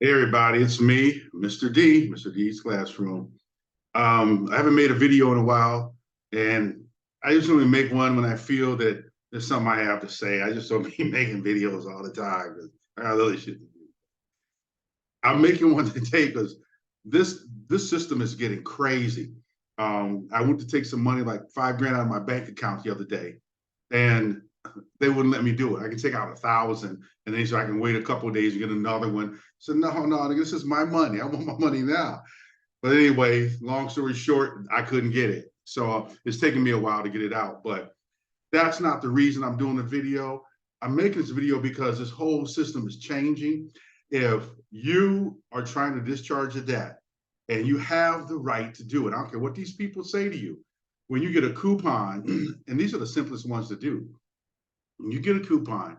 Hey everybody, it's me, Mr. D, Mr. D's Classroom. I haven't made a video in a while, and I usually make one when I feel that there's something I have to say. I just don't be making videos all the time because I got other shit to do. I'm making one today because this system is getting crazy. I went to take some money, like 5 grand, out of my bank account the other day, and they wouldn't let me do it. I can take out 1,000, and then so I can wait a couple of days and get another one. So no, this is my money. I want my money now. But anyway, long story short, I couldn't get it. So it's taken me a while to get it out. But that's not the reason I'm doing the video. I'm making this video because this whole system is changing. If you are trying to discharge a debt and you have the right to do it, I don't care what these people say to you. When you get a coupon, and these are the simplest ones to do, you get a coupon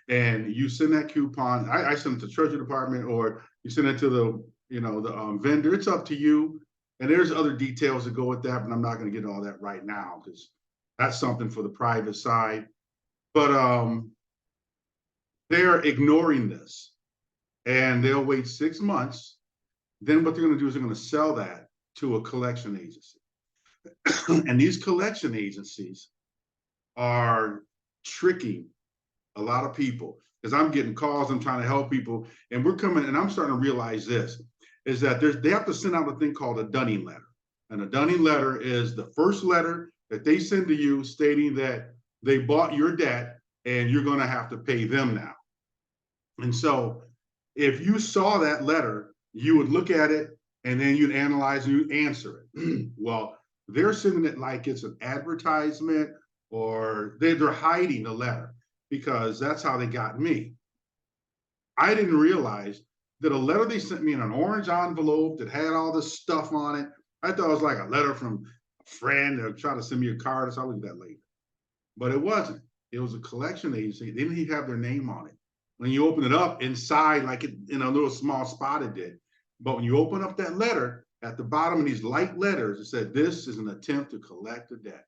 and you send that coupon. I send it to the Treasury Department, or you send it to the vendor. It's up to you. And there's other details that go with that, but I'm not going to get all that right now because that's something for the private side. But they're ignoring this, and they'll wait 6 months. Then what they're going to do is they're going to sell that to a collection agency. And these collection agencies are tricking a lot of people, because I'm getting calls, I'm trying to help people, and we're coming, and I'm starting to realize this, is that they have to send out a thing called a dunning letter. And a dunning letter is the first letter that they send to you stating that they bought your debt and you're going to have to pay them now. And so if you saw that letter, you would look at it and then you'd analyze and you'd answer it. Well, they're sending it like it's an advertisement, or they're hiding the letter, because that's how they got me. I didn't realize that a letter they sent me in an orange envelope that had all this stuff on it. I thought it was like a letter from a friend that tried to send me a card, so I'll look at that later. But it wasn't. It was a collection agency. They didn't even have their name on it. When you open it up inside, like it, in a little small spot, it did. But when you open up that letter, at the bottom of these light letters, it said, "This is an attempt to collect a debt."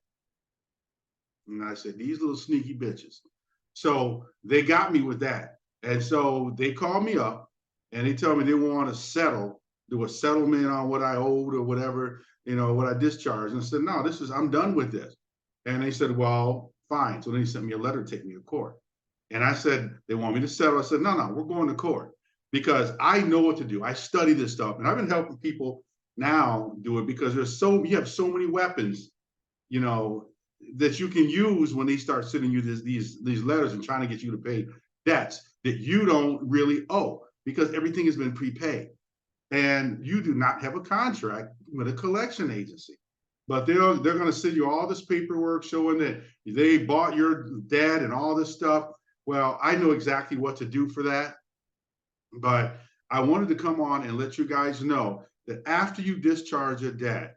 And I said, these little sneaky bitches. So they got me with that. And so they called me up and they tell me they want to settle, do a settlement on what I owed or whatever, what I discharged. And I said, no, I'm done with this. And they said, well, fine. So then he sent me a letter to take me to court. And I said, they want me to settle. I said, no, we're going to court, because I know what to do. I study this stuff, and I've been helping people now do it, because you have so many weapons, that you can use when they start sending you these letters and trying to get you to pay debts that you don't really owe, because everything has been prepaid and you do not have a contract with a collection agency. But they're going to send you all this paperwork showing that they bought your debt and all this stuff. Well, I know exactly what to do for that. But I wanted to come on and let you guys know that after you discharge a debt,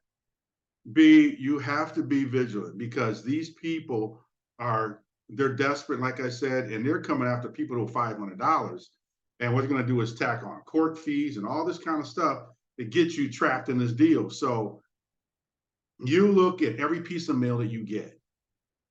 you have to be vigilant, because these people they're desperate, like I said, and they're coming after people to $500. And what they're going to do is tack on court fees and all this kind of stuff to get you trapped in this deal. So you look at every piece of mail that you get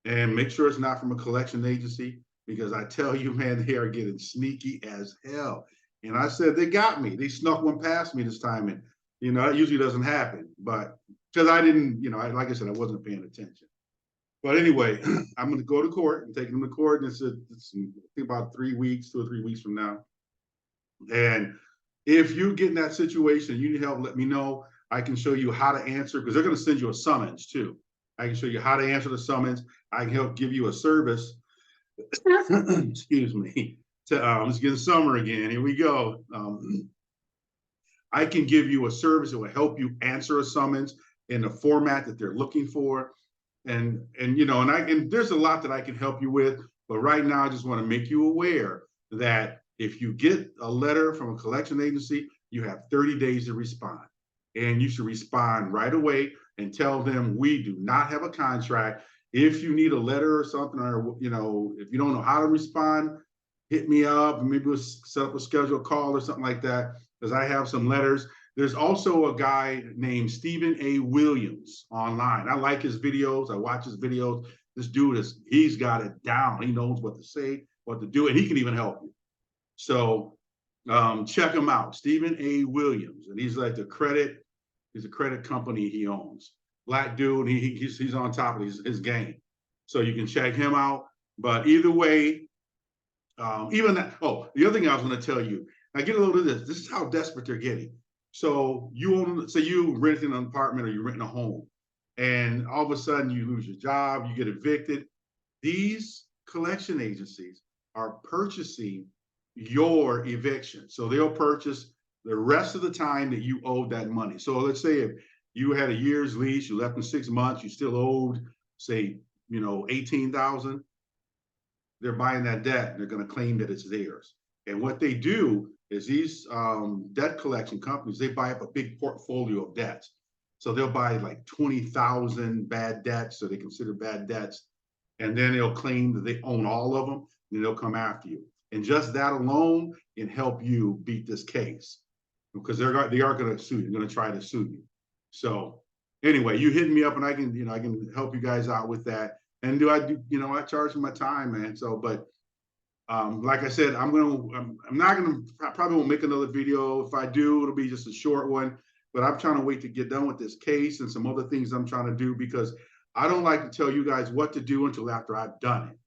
and make sure it's not from a collection agency, because I tell you, man, they are getting sneaky as hell. And I said, they got me. They snuck one past me this time. And, it usually doesn't happen. But because I didn't, like I said, I wasn't paying attention. But anyway, I'm going to go to court and take them to court. And it's I think about 3 weeks, 2 or 3 weeks from now. And if you get in that situation, you need help, let me know. I can show you how to answer, because they're going to send you a summons too. I can show you how to answer the summons. I can help give you a service. Excuse me. It's getting summer again. Here we go. I can give you a service that will help you answer a summons in the format that they're looking for. And there's a lot that I can help you with. But right now, I just want to make you aware that if you get a letter from a collection agency, you have 30 days to respond. And you should respond right away and tell them, we do not have a contract. If you need a letter or something, or if you don't know how to respond, hit me up, and maybe we'll set up a scheduled call or something like that, because I have some letters. There's also a guy named Stephen A. Williams online. I like his videos. I watch his videos. This dude he's got it down. He knows what to say, what to do, and he can even help you. So Check him out, Stephen A. Williams, and he's like he's a credit company he owns. Black dude, he's on top of his game, so you can check him out. But either way, even that. Oh, the other thing I was going to tell you, I get a little of this. This is how desperate they're getting. So say you renting an apartment or you're renting a home, and all of a sudden you lose your job, you get evicted. These collection agencies are purchasing your eviction. So they'll purchase the rest of the time that you owed that money. So let's say if you had a year's lease, you left in 6 months, you still owed, say, 18,000, they're buying that debt and they're going to claim that it's theirs. And what they do is these debt collection companies, they buy up a big portfolio of debts. So they'll buy like 20,000 bad debts, so they consider bad debts, and then they'll claim that they own all of them, and they'll come after you. And just that alone can help you beat this case, because they are going to sue you. They're going to try to sue you. So anyway, you hit me up, and I can help you guys out with that. And I charge for my time, man. So, but like I said, I'm not gonna, probably won't make another video. If I do, it'll be just a short one. But I'm trying to wait to get done with this case and some other things I'm trying to do, because I don't like to tell you guys what to do until after I've done it.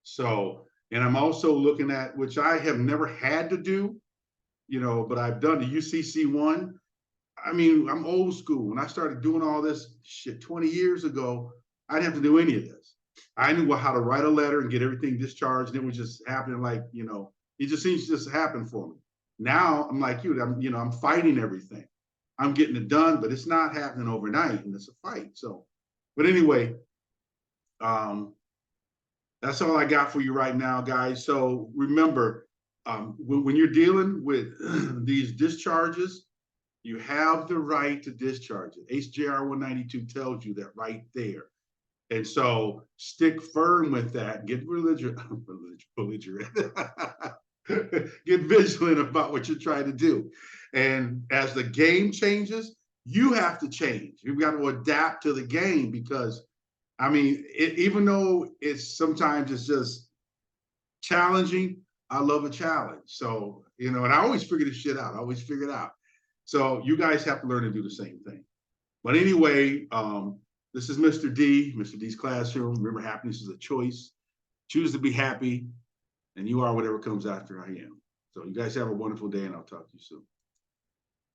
So, and I'm also looking at, which I have never had to do, but I've done the UCC1. I mean, I'm old school. When I started doing all this shit 20 years ago, I didn't have to do any of this. I knew how to write a letter and get everything discharged, and it was just happening it just seems to just happen for me. Now I'm like you, I'm fighting everything. I'm getting it done, but it's not happening overnight, and it's a fight. So, but anyway, that's all I got for you right now, guys. So remember, when you're dealing with these discharges, you have the right to discharge it. HJR 192 tells you that right there. And so stick firm with that. Get belligerent. Get vigilant about what you're trying to do. And as the game changes, you have to change. You've got to adapt to the game, because, I mean, even though sometimes it's just challenging, I love a challenge. So, and I always figure this shit out. I always figure it out. So you guys have to learn to do the same thing. But anyway, this is Mr. D, Mr. D's Classroom. Remember, happiness is a choice. Choose to be happy, and you are whatever comes after I am. So you guys have a wonderful day, and I'll talk to you soon.